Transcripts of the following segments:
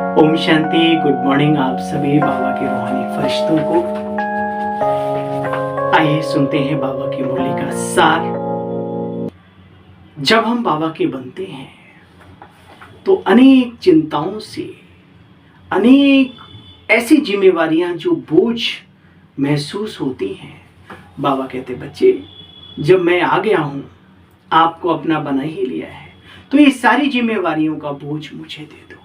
Om Shanti. Good morning आप सभी बाबा के रूहानी फरिश्तों को। आइए सुनते हैं बाबा की मुरली का सार। जब हम बाबा के बनते हैं तो अनेक चिंताओं से, अनेक ऐसी जिम्मेवारियां जो बोझ महसूस होती हैं। बाबा कहते बच्चे, जब मैं आ गया हूं, आपको अपना बना ही लिया है, तो ये सारी जिम्मेवारियों का बोझ मुझे दे दो।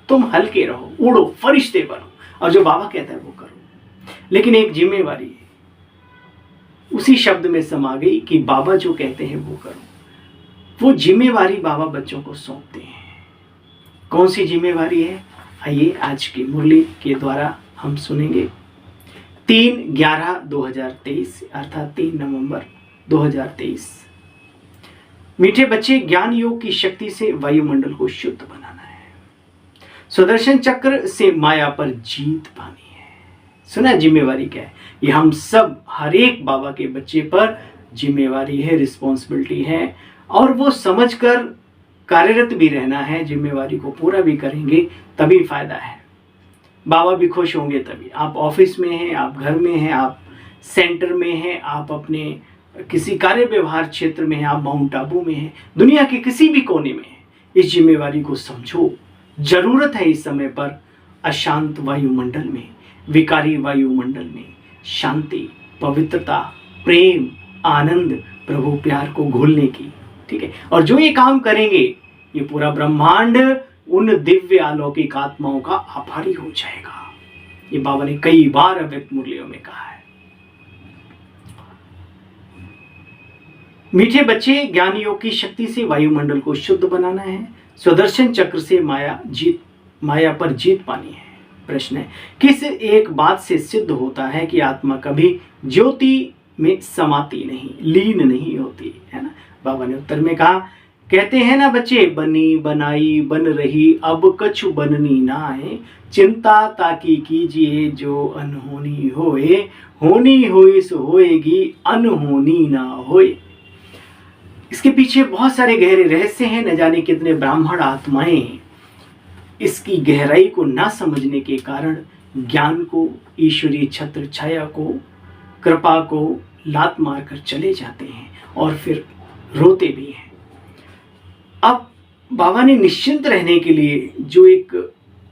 तुम हल्के रहो, उड़ो, फरिश्ते बनो और जो बाबा कहता है वो करो। लेकिन एक जिम्मेवारी उसी शब्द में समा गई कि बाबा जो कहते हैं वो करो। वो जिम्मेवारी बाबा बच्चों को सौंपते हैं। कौन सी जिम्मेवारी है? आइए आज की मुरली के द्वारा हम सुनेंगे। 3/11/2023 अर्थात 3 नवंबर 2023। मीठे बच्चे, ज्ञान योग की शक्ति से वायुमंडल को शुद्ध बनाना है। सुदर्शन चक्र से माया पर जीत पानी है। सुना जिम्मेवारी क्या है? ये हम सब, हर एक बाबा के बच्चे पर जिम्मेवारी है, रिस्पॉन्सिबिलिटी है और वो समझकर कार्यरत भी रहना है। जिम्मेवारी को पूरा भी करेंगे तभी फायदा है। बाबा भी खुश होंगे तभी। आप ऑफिस में हैं, आप घर में हैं, आप सेंटर में हैं, आप अपने किसी कार्य व्यवहार क्षेत्र में हैं, आप माउंट आबू में हैं, दुनिया के किसी भी कोने में हैं, इस जिम्मेवारी को समझो। जरूरत है इस समय पर अशांत वायुमंडल में, विकारी वायुमंडल में शांति, पवित्रता, प्रेम, आनंद, प्रभु प्यार को घोलने की। ठीक है। और जो ये काम करेंगे, ये पूरा ब्रह्मांड उन दिव्य अलौकिक आत्माओं का आभारी हो जाएगा। ये बाबा ने कई बार अव्यक्त मुरलियों में कहा है। मीठे बच्चे, ज्ञान योग की शक्ति से वायुमंडल को शुद्ध बनाना है। सुदर्शन चक्र से माया पर जीत पानी है। प्रश्न है, किस एक बात से सिद्ध होता है कि आत्मा कभी ज्योति में समाती नहीं, लीन नहीं होती है ना? बाबा ने उत्तर में कहा, कहते हैं ना बच्चे, बनी बनाई बन रही, अब कछु बननी ना है, चिंता ताकि कीजिए जो अनहोनी होए, होनी होए सो होएगी, अनहोनी ना होए। इसके पीछे बहुत सारे गहरे रहस्य हैं। न जाने कितने ब्राह्मण आत्माएं इसकी गहराई को ना समझने के कारण ज्ञान को, ईश्वरीय छत्र छाया को, कृपा को लात मारकर चले जाते हैं और फिर रोते भी हैं। अब बाबा ने निश्चिंत रहने के लिए जो एक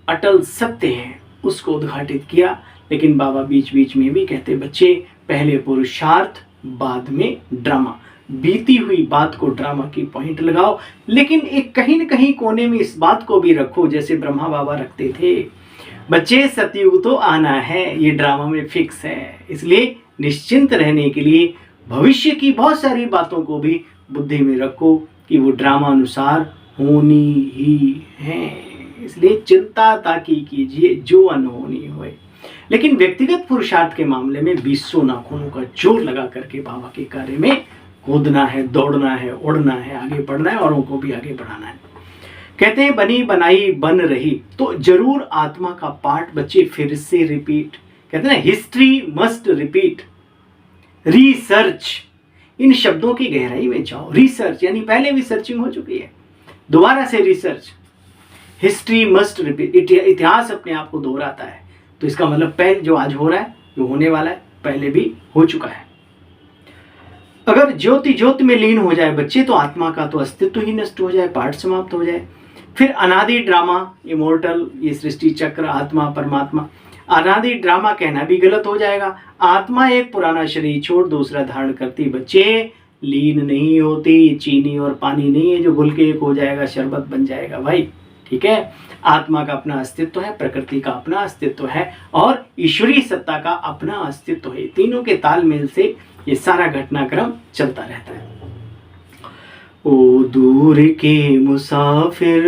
अटल सत्य है उसको उद्घाटित किया। लेकिन बाबा बीच बीच में भी कहते, बच्चे पहले पुरुषार्थ बाद में ड्रामा। बीती हुई बात को ड्रामा की पॉइंट लगाओ, लेकिन एक कहीं न कहीं कोने में इस बात को भी रखो, जैसे ब्रह्मा बाबा रखते थे। बच्चे सतयुग तो आना है, ये ड्रामा में फिक्स है। इसलिए निश्चिंत रहने के लिए भविष्य की बहुत सारी बातों को भी बुद्धि में रखो कि वो ड्रामा अनुसार होनी ही है। इसलिए चिंता ताकि कीजिए जो अनहोनी होए। लेकिन व्यक्तिगत पुरुषार्थ के मामले में 200 नाखूनों का जोर लगा करके बाबा के कार्य में कूदना है, दौड़ना है, उड़ना है, आगे बढ़ना है, औरों को भी आगे बढ़ाना है। कहते हैं बनी बनाई बन रही, तो जरूर आत्मा का पाठ बच्चे फिर से रिपीट। कहते हैं ना, हिस्ट्री मस्ट रिपीट। रिसर्च, इन शब्दों की गहराई में जाओ। रिसर्च यानी पहले भी सर्चिंग हो चुकी है, दोबारा से रिसर्च। हिस्ट्री मस्ट रिपीट, इतिहास अपने आप को दोहराता है। तो इसका मतलब पहले जो आज हो रहा है, जो होने वाला है, पहले भी हो चुका है। अगर ज्योति ज्योति में लीन हो जाए बच्चे, तो आत्मा का तो अस्तित्व ही नष्ट हो जाए, पाठ समाप्त हो जाए। फिर अनादि ड्रामा, इमोर्टल, ये सृष्टि चक्र, आत्मा परमात्मा, अनादि ड्रामा कहना भी गलत हो जाएगा। आत्मा एक पुराना शरीर छोड़ दूसरा धारण करती बच्चे लीन नहीं होती। चीनी और पानी नहीं है जो घुल के एक हो जाएगा, शरबत बन जाएगा भाई। ठीक है। आत्मा का अपना अस्तित्व है, प्रकृति का अपना अस्तित्व है और ईश्वरीय सत्ता का अपना अस्तित्व है। तीनों के तालमेल से ये सारा घटनाक्रम चलता रहता है। ओ दूर के मुसाफिर,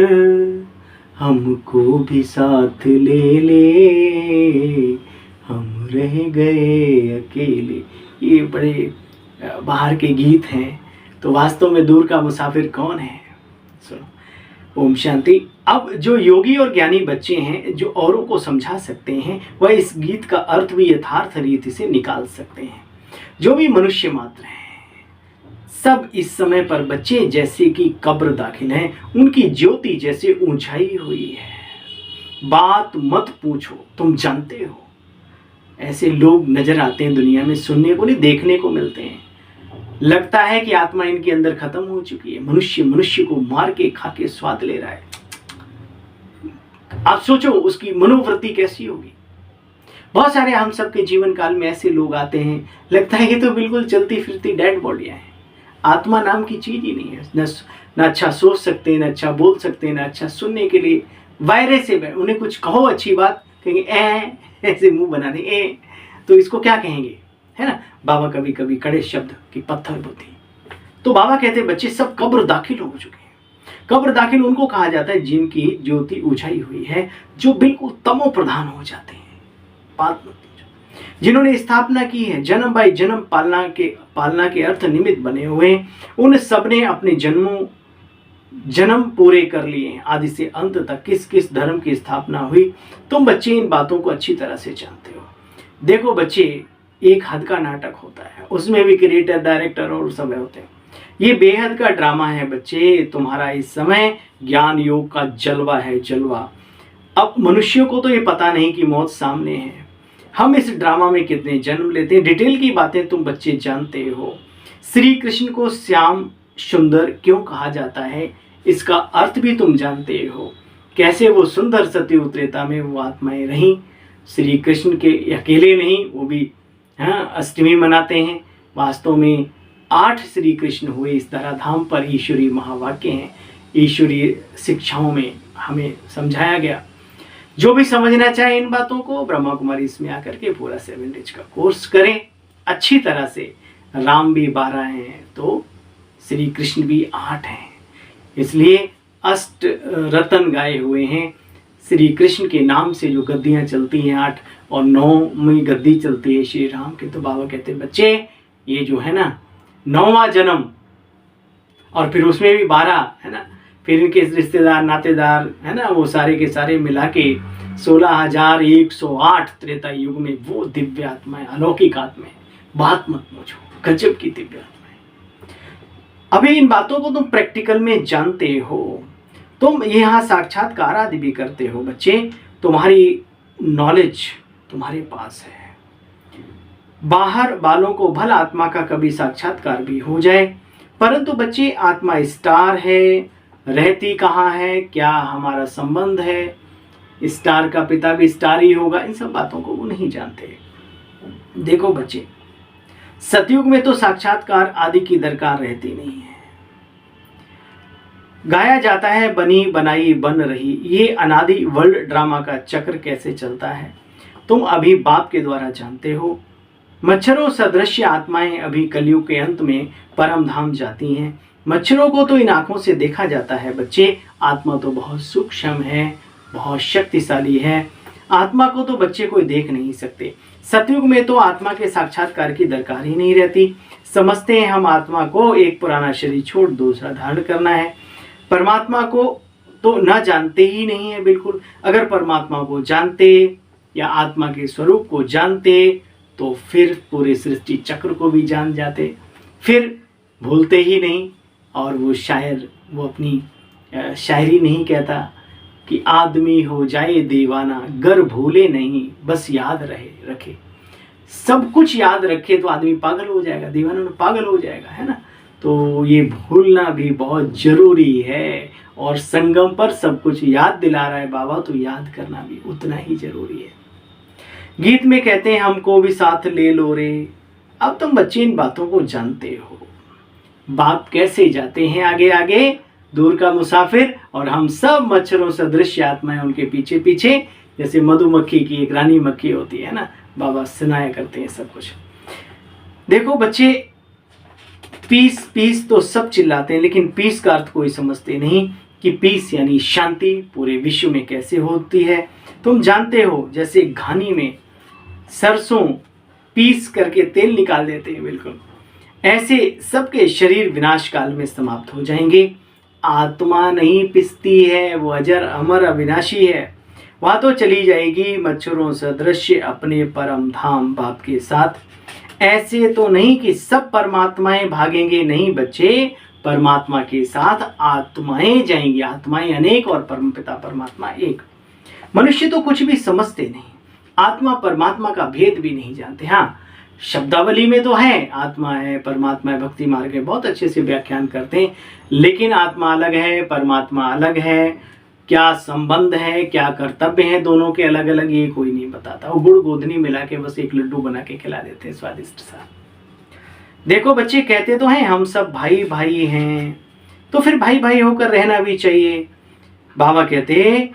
हमको भी साथ ले ले, हम रह गए अकेले। ये बड़े बाहर के गीत हैं। तो वास्तव में दूर का मुसाफिर कौन है? सुनो। ओम शांति। अब जो योगी और ज्ञानी बच्चे हैं, जो औरों को समझा सकते हैं, वह इस गीत का अर्थ भी यथार्थ रीति से निकाल सकते हैं। जो भी मनुष्य मात्र हैं, सब इस समय पर बच्चे जैसे कि कब्र दाखिल हैं, उनकी ज्योति जैसे ऊंचाई हुई है। बात मत पूछो तुम जानते हो। ऐसे लोग नजर आते हैं दुनिया में, सुनने को नहीं देखने को मिलते हैं। लगता है कि आत्मा इनके अंदर खत्म हो चुकी है। मनुष्य मनुष्य को मार के खा के स्वाद ले रहा है। आप सोचो उसकी मनोवृत्ति कैसी होगी। बहुत सारे हम सबके जीवन काल में ऐसे लोग आते हैं, लगता है ये तो बिल्कुल चलती फिरती डेड बॉडियां हैं। आत्मा नाम की चीज ही नहीं है। न अच्छा सोच सकते हैं, न अच्छा बोल सकते हैं, न अच्छा सुनने के लिए वायरे से उन्हें कुछ कहो अच्छी बात, कहेंगे ऐसे मुंह बना दे तो इसको क्या कहेंगे, है ना। बाबा कभी कभी कड़े शब्द की पत्थर बुद्धि। तो बाबा कहते हैं बच्चे सब कब्र दाखिल हो चुके हैं। कब्र दाखिल उनको कहा जाता है जिनकी ज्योति उछाई हुई है, जो बिल्कुल तमो प्रधान हो जाते हैं। बात मत पूछो। जिन्होंने स्थापना की है, जन्म बाई जन्म पालना के अर्थ निमित्त बने हुए, उन सबने अपने जन्म पूरे कर लिए हैं। आदि से अंत तक किस किस धर्म की स्थापना हुई, तुम बच्चे इन बातों को अच्छी तरह से जानते हो। देखो बच्चे, एक हद का नाटक होता है, उसमें भी क्रिएटर डायरेक्टर और सब होते हैं। ये बेहद का ड्रामा है बच्चे। तुम्हारा इस समय ज्ञान योग का जलवा है, जलवा। अब मनुष्यों को तो ये पता नहीं कि मौत सामने है। हम इस ड्रामा में कितने जन्म लेते हैं, डिटेल की बातें तुम बच्चे जानते हो। श्री कृष्ण को श्याम सुंदर क्यों कहा जाता है, इसका अर्थ भी तुम जानते हो। कैसे वो सुंदर सती त्रेता में वो आत्माएं रहीं। श्री कृष्ण के अकेले नहीं, वो भी अष्टमी मनाते हैं। वास्तव में 8 श्री कृष्ण हुए इस धराधाम पर। ईश्वरीय महावाक्य हैं, ईश्वरीय शिक्षाओं में हमें समझाया गया। जो भी समझना चाहे इन बातों को, ब्रह्मा कुमारी इसमें आकर के पूरा 7 डेज का कोर्स करें अच्छी तरह से। राम भी 12 हैं तो श्री कृष्ण भी 8 हैं, इसलिए अष्ट रतन गाए हुए हैं। श्री कृष्ण के नाम से जो गद्दियाँ चलती हैं 8 और 9वीं गद्दी चलती है श्री राम की। तो बाबा कहते हैं बच्चे, ये जो है ना 9वां जन्म, और फिर उसमें भी 12 है ना, फिर इनके रिश्तेदार नातेदार है ना, वो सारे के सारे मिला के 16,108 त्रेता युग में वो दिव्य आत्माएं, अलौकिक आत्माएं। बात मत पूछो, गजब की दिव्य आत्माएं। अभी इन बातों को तुम प्रैक्टिकल में जानते हो, तुम यहाँ साक्षात्कार आदि भी करते हो बच्चे। तुम्हारी नॉलेज तुम्हारे पास है। बाहर वालों को भला आत्मा का कभी साक्षात्कार भी हो जाए, परंतु बच्चे आत्मा स्टार है, रहती कहाँ है, क्या हमारा संबंध है, स्टार का पिता भी स्टार ही होगा, इन सब बातों को वो नहीं जानते। देखो बच्चे, सतयुग में तो साक्षात्कार आदि की दरकार रहती नहीं है। गाया जाता है बनी बनाई बन रही, ये अनादि वर्ल्ड ड्रामा का चक्र कैसे चलता है तुम अभी बाप के द्वारा जानते हो। मच्छरों सदृश आत्माएं अभी कलयुग के अंत में परम धाम जाती हैं। मच्छरों को तो इन आंखों से देखा जाता है बच्चे, आत्मा तो बहुत सूक्ष्म है, बहुत शक्तिशाली है। आत्मा को तो बच्चे कोई देख नहीं सकते। सतयुग में तो आत्मा के साक्षात्कार की दरकार ही नहीं रहती। समझते हैं हम आत्मा को एक पुराना शरीर छोड़ दूसरा धारण करना है। परमात्मा को तो न जानते ही नहीं है बिल्कुल। अगर परमात्मा को जानते या आत्मा के स्वरूप को जानते तो फिर पूरे सृष्टि चक्र को भी जान जाते, फिर भूलते ही नहीं। और वो शायर वो अपनी शायरी नहीं कहता कि आदमी हो जाए दीवाना गर भूले नहीं बस याद रखे। सब कुछ याद रखे तो आदमी पागल हो जाएगा, दीवाना में पागल हो जाएगा, है ना। तो ये भूलना भी बहुत जरूरी है, और संगम पर सब कुछ याद दिला रहा है बाबा, तो याद करना भी उतना ही जरूरी है। गीत में कहते हैं हमको भी साथ ले लो रे। अब तुम बच्चे इन बातों को जानते हो। बाप कैसे जाते हैं आगे आगे, दूर का मुसाफिर, और हम सब मच्छरों सदृश आत्माएं उनके पीछे पीछे, जैसे मधुमक्खी की एक रानी मक्खी होती है ना, बाबा सुनाया करते हैं सब कुछ। देखो बच्चे, पीस पीस तो सब चिल्लाते हैं, लेकिन पीस का अर्थ कोई समझते नहीं कि पीस यानी शांति पूरे विश्व में कैसे होती है। तुम जानते हो जैसे घानी में सरसों पीस करके तेल निकाल देते हैं, बिल्कुल ऐसे सबके शरीर विनाश काल में समाप्त हो जाएंगे। आत्मा नहीं पिसती है, वो अजर अमर अविनाशी है। वहाँ तो चली जाएगी मच्छरों सदृश अपने परम धाम बाप के साथ। ऐसे तो नहीं कि सब परमात्माएं भागेंगे, नहीं बच्चे, परमात्मा के साथ आत्माएं जाएंगी। आत्माएं अनेक और परमपिता परमात्मा एक। मनुष्य तो कुछ भी समझते नहीं, आत्मा परमात्मा का भेद भी नहीं जानते। हाँ, शब्दावली में तो है आत्मा है, परमात्मा है, भक्ति मार्ग है, बहुत अच्छे से व्याख्यान करते हैं, लेकिन आत्मा अलग है, परमात्मा अलग है, क्या संबंध है, क्या कर्तव्य है दोनों के अलग अलग, ये कोई नहीं बताता। वो गुड़ गोधनी मिला के बस एक लड्डू बना के खिला देते हैं स्वादिष्ट सा। देखो बच्चे, कहते तो हैं हम सब भाई भाई हैं, तो फिर भाई भाई होकर रहना भी चाहिए। बाबा कहते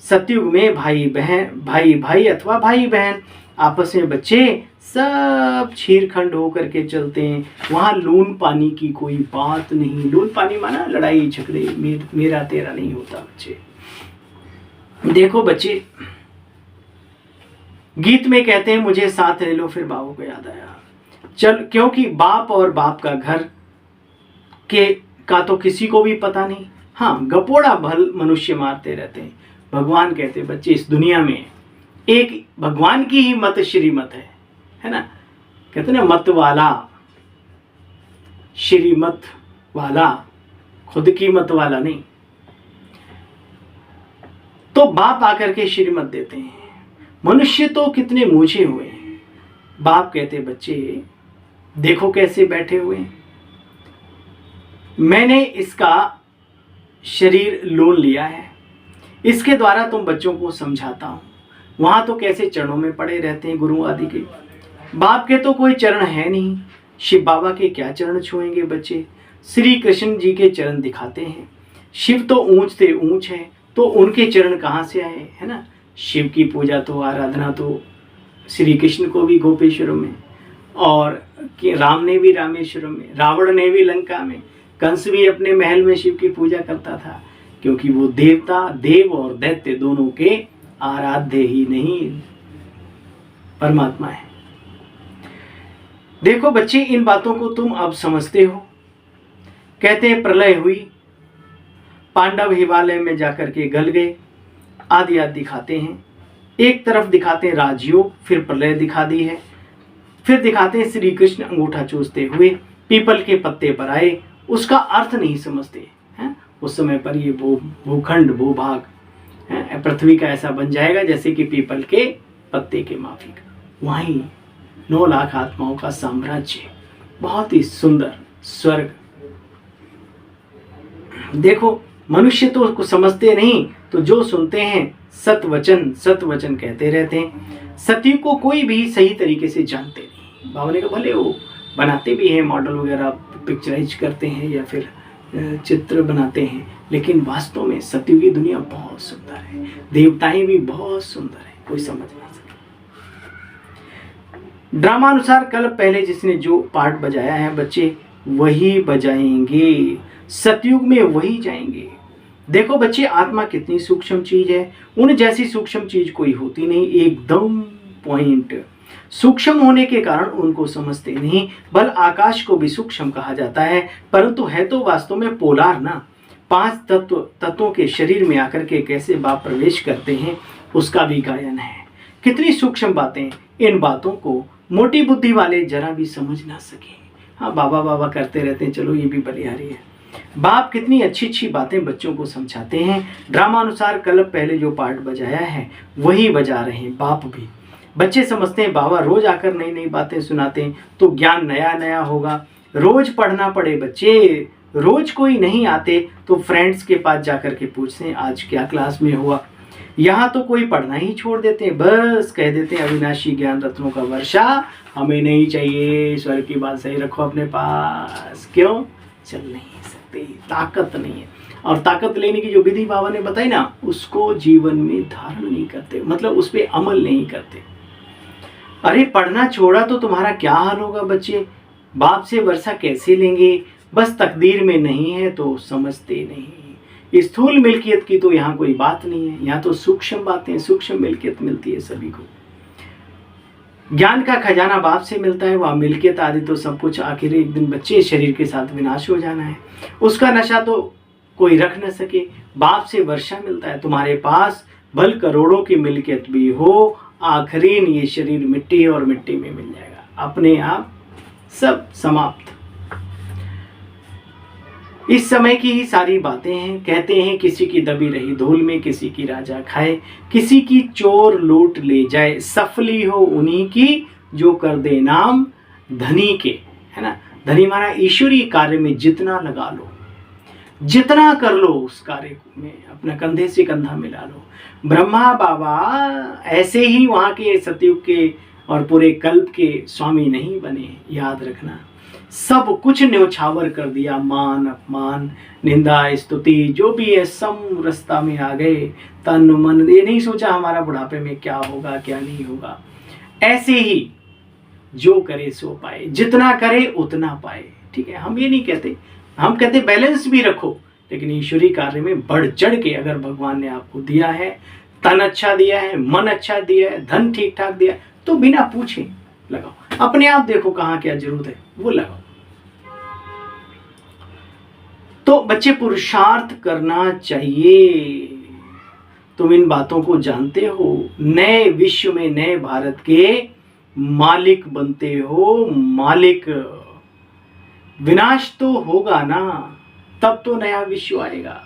सतयुग में भाई बहन, भाई भाई अथवा भाई बहन आपस में बच्चे सब छीरखंड होकर के चलते हैं। वहाँ लून पानी की कोई बात नहीं। लून पानी माना लड़ाई झगड़े, मेरा तेरा नहीं होता बच्चे। देखो बच्चे, गीत में कहते हैं मुझे साथ ले लो, फिर बाबू को याद आया चल, क्योंकि बाप और बाप का घर के का तो किसी को भी पता नहीं। हाँ, गपोड़ा भल मनुष्य मारते रहते हैं। भगवान कहते बच्चे, इस दुनिया में एक भगवान की ही मत श्रीमत है ना। कहते ना, मत वाला श्रीमत वाला, खुद की मत वाला नहीं। तो बाप आकर के श्रीमत देते हैं। मनुष्य तो कितने मूछे हुए हैं। बाप कहते बच्चे देखो कैसे बैठे हुए हैं, मैंने इसका शरीर लोन लिया है, इसके द्वारा तुम बच्चों को समझाता हूं। वहां तो कैसे चरणों में पड़े रहते हैं गुरु आदि के। बाप के तो कोई चरण है नहीं, शिव बाबा के क्या चरण छुएंगे बच्चे। श्री कृष्ण जी के चरण दिखाते हैं। शिव तो ऊंच से ऊंच है, तो उनके चरण कहाँ से आए, है ना। शिव की पूजा तो आराधना तो श्री कृष्ण को भी गोपेश्वरों में, और राम ने भी रामेश्वरम में, रावण ने भी लंका में, कंस भी अपने महल में शिव की पूजा करता था, क्योंकि वो देवता, देव और दैत्य दोनों के आराध्य ही नहीं परमात्मा है। देखो बच्चे, इन बातों को तुम अब समझते हो। कहते हैं प्रलय हुई, पांडव हिमालय में जाकर के गल गए, आदि आदि दिखाते हैं। एक तरफ दिखाते हैं राजयोग, फिर प्रलय दिखा दी है। फिर दिखाते हैं श्री कृष्ण अंगूठा चूसते हुए पीपल के पत्ते पर आए, उसका अर्थ नहीं समझते हैं। उस समय पर ये भूखंड, भूभाग, पृथ्वी का ऐसा बन जाएगा जैसे कि पीपल के पत्ते के माफिक। वहीं 9 लाख आत्माओं का साम्राज्य, बहुत ही सुंदर स्वर्ग। देखो, मनुष्य तो उसको समझते नहीं, तो जो सुनते हैं सतवचन सतवचन कहते रहते हैं। सत्य को कोई भी सही तरीके से जानते नहीं। बाबा ने कहा भले वो बनाते भी हैं, मॉडल वगैरह पिक्चराइज करते हैं या फिर चित्र बनाते हैं, लेकिन वास्तव में सत्य की दुनिया बहुत सुंदर है, देवताएं भी बहुत सुंदर है, कोई समझ ना सके। ड्रामानुसार कल पहले जिसने जो पार्ट बजाया है बच्चे, वही बजाएंगे, सतयुग में वही जाएंगे। देखो बच्चे, आत्मा कितनी सूक्ष्म चीज है, उन जैसी सूक्ष्म चीज कोई होती नहीं, एकदम पॉइंट। सूक्ष्म होने के कारण उनको समझते नहीं। बल आकाश को भी सूक्ष्म कहा जाता है, परंतु है तो वास्तव में पोलार ना। 5 तत्वों के शरीर में आकर के कैसे बाप प्रवेश करते हैं, उसका भी गायन है। कितनी सूक्ष्म बातें, इन बातों को मोटी बुद्धि वाले जरा भी समझ ना सके। हाँ, बाबा बाबा करते रहते हैं, चलो ये भी बलिहारी है। बाप कितनी अच्छी अच्छी बातें बच्चों को समझाते हैं। ड्रामानुसार कल पहले जो पार्ट बजाया है वही बजा रहे हैं बाप भी। बच्चे समझते हैं बाबा रोज आकर नई नई बातें सुनाते हैं तो ज्ञान नया नया होगा। रोज पढ़ना पड़े बच्चे, रोज कोई नहीं आते तो फ्रेंड्स के पास जाकर के पूछते हैं आज क्या क्लास में हुआ। यहाँ तो कोई पढ़ना ही छोड़ देते हैं, बस कह देते हैं अविनाशी ज्ञान रत्नों का वर्षा हमें नहीं चाहिए, ईश्वर की बात सही रखो अपने पास। क्यों? चल नहीं सकते, ताकत नहीं है। और ताकत लेने की जो विधि बाबा ने बताई ना, उसको जीवन में धारण नहीं करते, मतलब उस पर अमल नहीं करते। अरे पढ़ना छोड़ा तो तुम्हारा क्या हाल होगा बच्चे, बाप से वर्षा कैसे लेंगे, बस तकदीर में नहीं है तो समझते नहीं। स्थूल मिल्कियत की तो यहाँ कोई बात नहीं है, यहाँ तो सूक्ष्म बातें, सूक्ष्म मिल्कियत मिलती है सभी को। ज्ञान का खजाना बाप से मिलता है, वह मिल्कियत आदि तो सब कुछ आखिर एक दिन बच्चे शरीर के साथ विनाश हो जाना है, उसका नशा तो कोई रख न सके। बाप से वर्षा मिलता है, तुम्हारे पास भल करोड़ों की मिल्कियत भी हो, आखिरीन ये शरीर मिट्टी है और मिट्टी में मिल जाएगा, अपने आप सब समाप्त। इस समय की ही सारी बातें हैं। कहते हैं किसी की दबी रही धूल में, किसी की राजा खाए, किसी की चोर लूट ले जाए, सफली हो उन्हीं की जो कर दे नाम धनी के, है ना। धनी माना ईश्वरीय कार्य में जितना लगा लो, जितना कर लो उस कार्य में, अपना कंधे से कंधा मिला लो। ब्रह्मा बाबा ऐसे ही वहाँ के सतयुग के और पूरे कल्प के स्वामी नहीं बने, याद रखना। सब कुछ न्योछावर कर दिया, मान अपमान निंदा स्तुति जो भी है सब रास्ता में आ गए। तन मन ये नहीं सोचा हमारा बुढ़ापे में क्या होगा क्या नहीं होगा। ऐसे ही जो करे सो पाए, जितना करे उतना पाए, ठीक है। हम ये नहीं कहते, हम कहते बैलेंस भी रखो, लेकिन ईश्वरीय कार्य में बढ़ चढ़ के अगर भगवान ने आपको दिया है, तन अच्छा दिया है, मन अच्छा दिया है, धन ठीक ठाक दिया है, तो बिना पूछे लगाओ। अपने आप देखो कहाँ क्या जरूरत है वो लगाओ। तो बच्चे पुरुषार्थ करना चाहिए। तुम इन बातों को जानते हो, नए विश्व में नए भारत के मालिक बनते हो। मालिक विनाश तो होगा ना, तब तो नया विश्व आएगा।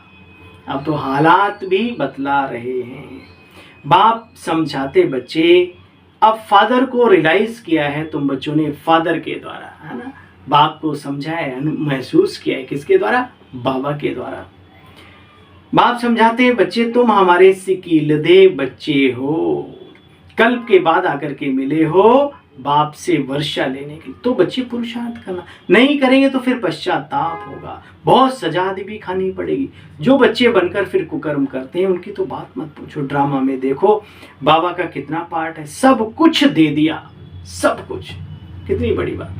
अब तो हालात भी बतला रहे हैं। बाप समझाते बच्चे, अब फादर को रियलाइज किया है तुम बच्चों ने, फादर के द्वारा, है ना। बाप को समझाया है, महसूस किया है, किसके द्वारा? बाबा के द्वारा। बाप समझाते हैं बच्चे तुम हमारे सिकीलदे बच्चे हो, कल्प के बाद आकर के मिले हो बाप से वर्षा लेने की। तो बच्चे पुरुषार्थ करना, नहीं करेंगे तो फिर पश्चाताप होगा, बहुत सजा आदि भी खानी पड़ेगी। जो बच्चे बनकर फिर कुकर्म करते हैं उनकी तो बात मत पूछो। ड्रामा में देखो बाबा का कितना पार्ट है, सब कुछ दे दिया, सब कुछ, कितनी बड़ी बात,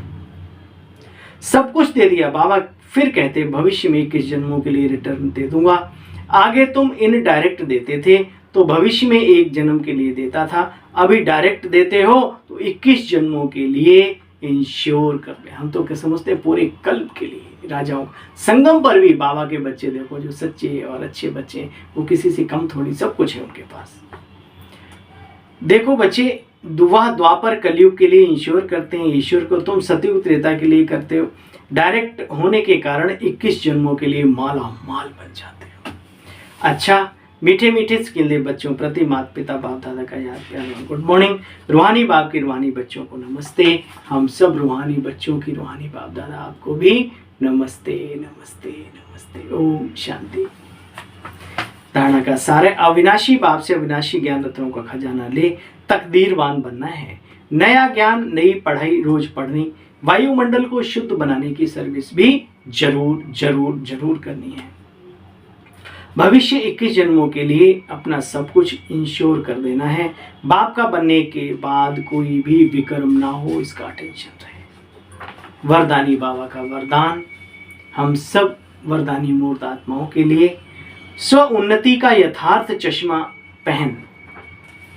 सब कुछ दे दिया बाबा। फिर कहते भविष्य में 21 जन्मों के लिए रिटर्न दे दूंगा। आगे तुम इनडायरेक्ट देते थे तो भविष्य में 1 जन्म के लिए देता था, अभी डायरेक्ट देते हो तो 21 जन्मों के लिए इंश्योर कर ले। हम तो क्या समझते हैं पूरे कल्प के लिए। राजाओं संगम पर भी बाबा के बच्चे देखो जो सच्चे और अच्छे बच्चे हैं, वो किसी से कम थोड़ी, सब कुछ है उनके पास। देखो बच्चे, वह द्वापर कलयुग के लिए इंश्योर करते हैं ईश्वर को, तुम सतयुग त्रेता के लिए करते हो। डायरेक्ट होने के कारण 21 जन्मों के लिए माला माल बन जाते हो। अच्छा, मीठे मीठे स्किल बच्चों प्रति माता पिता बाप दादा का याद प्यार, गुड मॉर्निंग। रूहानी बाप के रूहानी बच्चों को नमस्ते। हम सब रूहानी बच्चों की रूहानी बाप दादा आपको भी नमस्ते नमस्ते नमस्ते। ओम शांति। धारणा का सारे अविनाशी बाप से अविनाशी ज्ञान रत्नों का खजाना ले, तकदीरवान बनना है। नया ज्ञान, नई पढ़ाई रोज पढ़नी, वायुमंडल को शुद्ध बनाने की सर्विस भी जरूर जरूर जरूर करनी है। भविष्य 21 जन्मों के लिए अपना सब कुछ इंश्योर कर देना है। बाप का बनने के बाद कोई भी विकर्म ना हो, इसका टेंशन रहे। वरदानी बाबा का वरदान हम सब वरदानी मूर्त आत्माओं के लिए, स्व उन्नति का यथार्थ चश्मा पहन,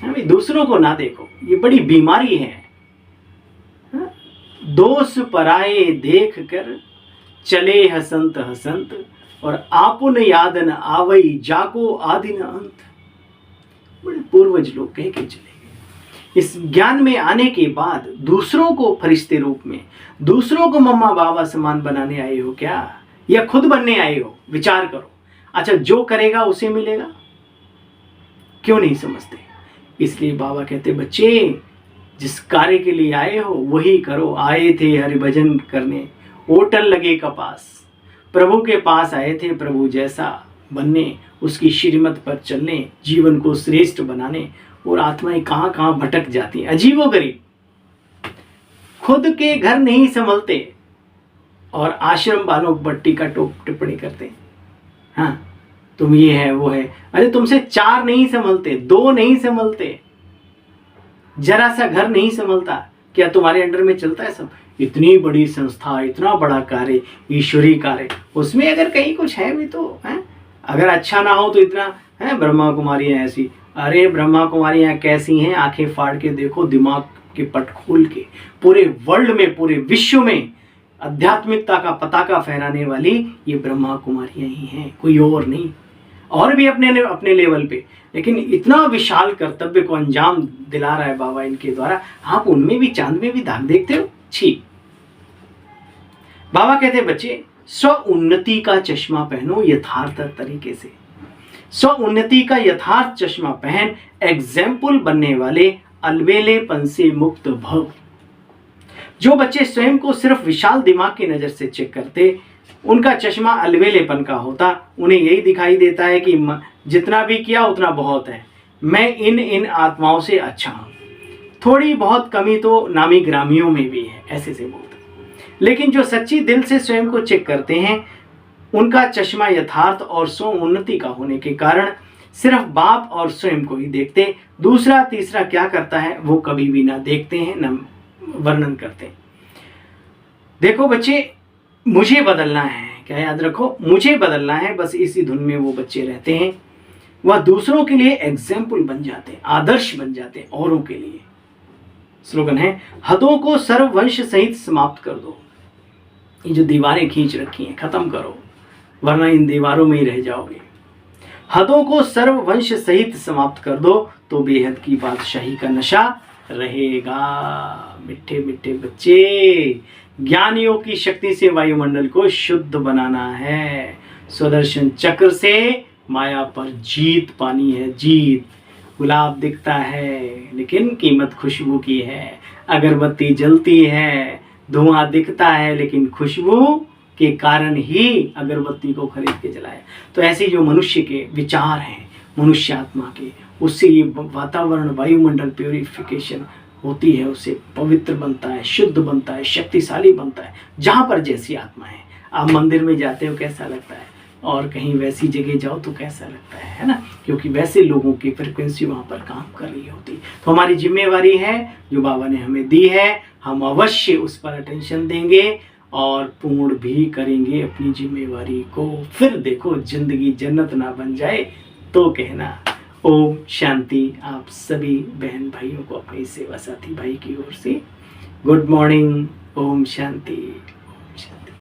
हमें दूसरों को ना देखो, ये बड़ी बीमारी है। दोष पराये देख कर चले हसंत हसंत, और आपुन याद न आवई जाको आदि न अंत। बड़े पूर्वज लोग कह के चले गए। इस ज्ञान में आने के बाद दूसरों को फरिश्ते रूप में, दूसरों को मम्मा बाबा समान बनाने आए हो क्या, या खुद बनने आए हो? विचार करो। अच्छा, जो करेगा उसे मिलेगा, क्यों नहीं समझते? इसलिए बाबा कहते बच्चे जिस कार्य के लिए आए हो वही करो। आए थे हरिभजन करने, ओटल लगे कपास, प्रभु के पास आए थे प्रभु जैसा बनने, उसकी श्रीमत पर चलने, जीवन को श्रेष्ठ बनाने। और आत्माएं कहाँ कहाँ भटक जाती हैं, अजीबोगरीब। खुद के घर नहीं संभलते और आश्रम वालों पर टीका टिप्पणी करते हैं। हाँ, तुम ये है वो है। अरे तुमसे 4 नहीं संभलते, 2 नहीं संभलते, जरा सा घर नहीं संभलता, क्या तुम्हारे अंडर में चलता है सब? इतनी बड़ी संस्था, इतना बड़ा कार्य, ईश्वरीय कार्य, उसमें अगर कहीं कुछ है भी तो है। अगर अच्छा ना हो तो इतना है, ब्रह्मा कुमारियाँ ऐसी। अरे ब्रह्मा कुमारियाँ कैसी हैं, आंखें फाड़ के देखो, दिमाग के पट खोल के। पूरे वर्ल्ड में, पूरे विश्व में आध्यात्मिकता का पताका फहराने वाली ये ब्रह्मा कुमारियाँ ही हैं, कोई और नहीं। और भी अपने लेवल पे, लेकिन इतना विशाल कर्तव्य को अंजाम दिला रहा है बाबा इनके द्वारा। आप उनमें भी, चांद में भी दाग देखते हो? छी। बाबा कहते बच्चे स्व उन्नति का चश्मा पहनो यथार्थ तरीके से। स्व उन्नति का यथार्थ चश्मा पहन एग्जाम्पल बनने वाले अलबेलेपन से मुक्त भव। जो बच्चे स्वयं को सिर्फ विशाल दिमाग की नजर से चेक करते, उनका चश्मा अलबेलेपन का होता। उन्हें यही दिखाई देता है कि जितना भी किया उतना बहुत है, मैं इन आत्माओं से अच्छा हूं, थोड़ी बहुत कमी तो नामी ग्रामियों में भी है, ऐसे से बोलते। लेकिन जो सच्ची दिल से स्वयं को चेक करते हैं, उनका चश्मा यथार्थ और स्व उन्नति का होने के कारण सिर्फ बाप और स्वयं को ही देखते, दूसरा तीसरा क्या करता है वो कभी भी ना देखते हैं, न वर्णन करते। देखो बच्चे, मुझे बदलना है, क्या याद रखो, मुझे बदलना है, बस इसी धुन में वो बच्चे रहते हैं। वह दूसरों के लिए एग्जाम्पल बन जाते, आदर्श बन जाते औरों के लिए। स्लोगन है, हदों को सर्ववंश सहित समाप्त कर दो। ये जो दीवारें खींच रखी हैं खत्म करो, वरना इन दीवारों में ही रह जाओगे। हदों को सर्ववंश सहित समाप्त कर दो तो बेहद की बादशाही का नशा रहेगा। मिठे मिठे बच्चे, ज्ञानियों की शक्ति से वायुमंडल को शुद्ध बनाना है। सुदर्शन चक्र से माया पर जीत पानी है, जीत। गुलाब दिखता है लेकिन कीमत खुशबू की है, अगरबत्ती जलती है, धुआं दिखता है लेकिन खुशबू के कारण ही अगरबत्ती को खरीद के जलाया। तो ऐसे जो मनुष्य के विचार हैं, मनुष्य आत्मा के, उससे ये वातावरण वायुमंडल प्योरिफिकेशन होती है, उससे पवित्र बनता है, शुद्ध बनता है, शक्तिशाली बनता है। जहाँ पर जैसी आत्मा है, आप मंदिर में जाते हो कैसा लगता है, और कहीं वैसी जगह जाओ तो कैसा लगता है ना, क्योंकि वैसे लोगों की फ्रिक्वेंसी वहाँ पर काम कर रही होती। तो हमारी जिम्मेवारी है जो बाबा ने हमें दी है, हम अवश्य उस पर अटेंशन देंगे और पूर्ण भी करेंगे अपनी जिम्मेवारी को। फिर देखो जिंदगी जन्नत ना बन जाए तो कहना। ओम शांति। आप सभी बहन भाइयों को अपनी सेवा साथी भाई की ओर से गुड मॉर्निंग। ओम शांति।